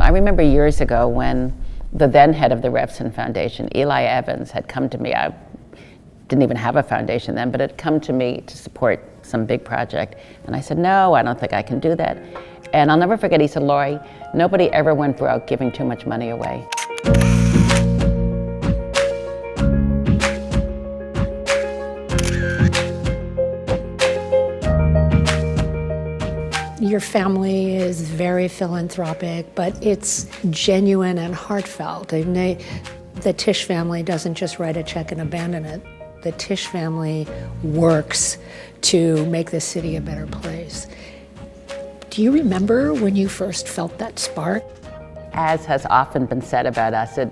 I remember years ago when the then head of the Revson Foundation, Eli Evans, had come to me. I didn't even have a foundation then, but had come to me to support some big project. And I said, no, I don't think I can do that. And I'll never forget, he said, Laurie, nobody ever went broke giving too much money away. Your family is very philanthropic, but it's genuine and heartfelt. The Tisch family doesn't just write a check and abandon it. The Tisch family works to make this city a better place. Do you remember when you first felt that spark? As has often been said about us, it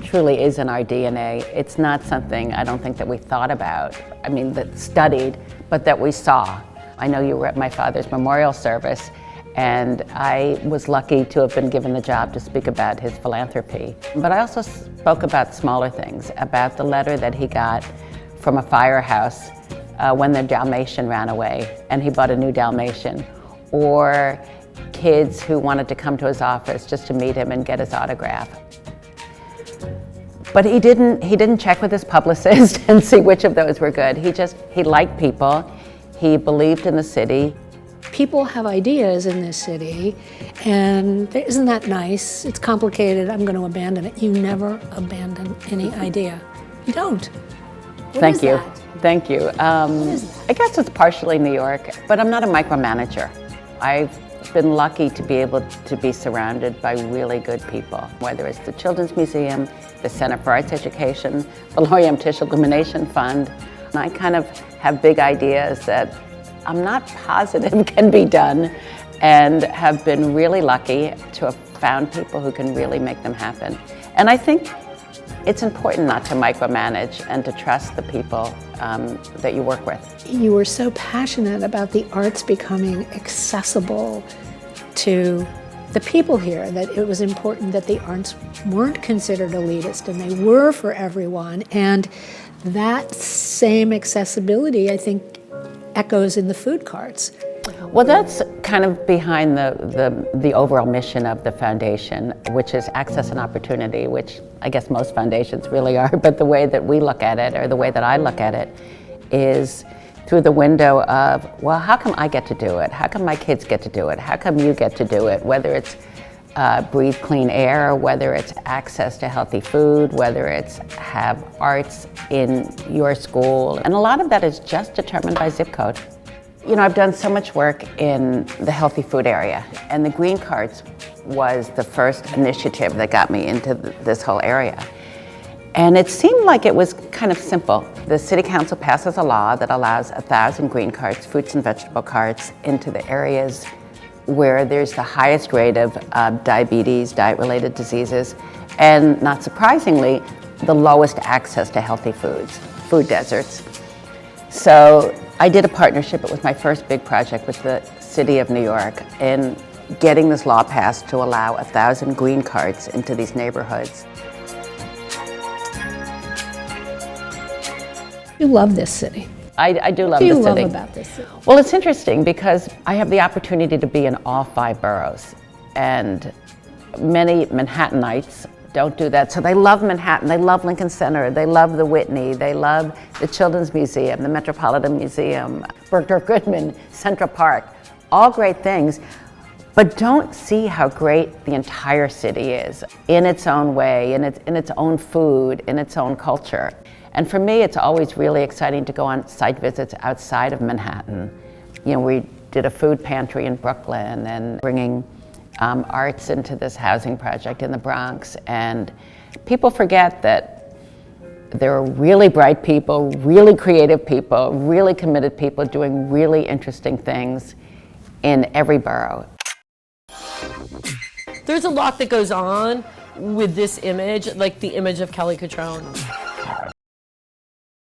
truly is in our DNA. It's not something I don't think that we thought about, that studied, but that we saw. I know you were at my father's memorial service, and I was lucky to have been given the job to speak about his philanthropy. But I also spoke about smaller things, about the letter that he got from a firehouse when the Dalmatian ran away, and he bought a new Dalmatian, or kids who wanted to come to his office just to meet him and get his autograph. But he didn't check with his publicist and see which of those were good. He liked people. He believed in the city. People have ideas in this city, and isn't that nice? It's complicated, I'm going to abandon it. You never abandon any idea. You don't. Thank you. Thank you. I guess it's partially New York, but I'm not a micromanager. I've been lucky to be able to be surrounded by really good people, whether it's the Children's Museum, the Center for Arts Education, the Laurie M. Tisch Illumination Fund. I kind of have big ideas that I'm not positive can be done, and have been really lucky to have found people who can really make them happen. And I think it's important not to micromanage and to trust the people that you work with. You were so passionate about the arts becoming accessible to the people here, that it was important that the arts weren't considered elitist and they were for everyone. And that same accessibility, I think, echoes in the food carts. Well, that's kind of behind the overall mission of the foundation, which is access and opportunity, which I guess most foundations really are, but the way that we look at it, or the way that I look at it, is through the window of, well, how come I get to do it? How come my kids get to do it? How come you get to do it? Whether it's breathe clean air, whether it's access to healthy food, whether it's have arts in your school. And a lot of that is just determined by zip code. You know, I've done so much work in the healthy food area, and the Green Carts was the first initiative that got me into this whole area. And it seemed like it was kind of simple. The City Council passes a law that allows 1,000 green carts, fruits and vegetable carts, into the areas where there's the highest rate of diabetes, diet-related diseases, and not surprisingly, the lowest access to healthy foods, food deserts. So I did a partnership. It was my first big project with the City of New York in getting this law passed to allow 1,000 green carts into these neighborhoods. You love this city. I do love the city. What do you love about this city? Well, it's interesting because I have the opportunity to be in all 5 boroughs, and many Manhattanites don't do that. So they love Manhattan, they love Lincoln Center, they love the Whitney, they love the Children's Museum, the Metropolitan Museum, Bergdorf Goodman, Central Park, all great things, but don't see how great the entire city is in its own way, in its own food, in its own culture. And for me, it's always really exciting to go on site visits outside of Manhattan. You know, we did a food pantry in Brooklyn and bringing arts into this housing project in the Bronx. And people forget that there are really bright people, really creative people, really committed people doing really interesting things in every borough. There's a lot that goes on with this image, like the image of Kelly Cutrone.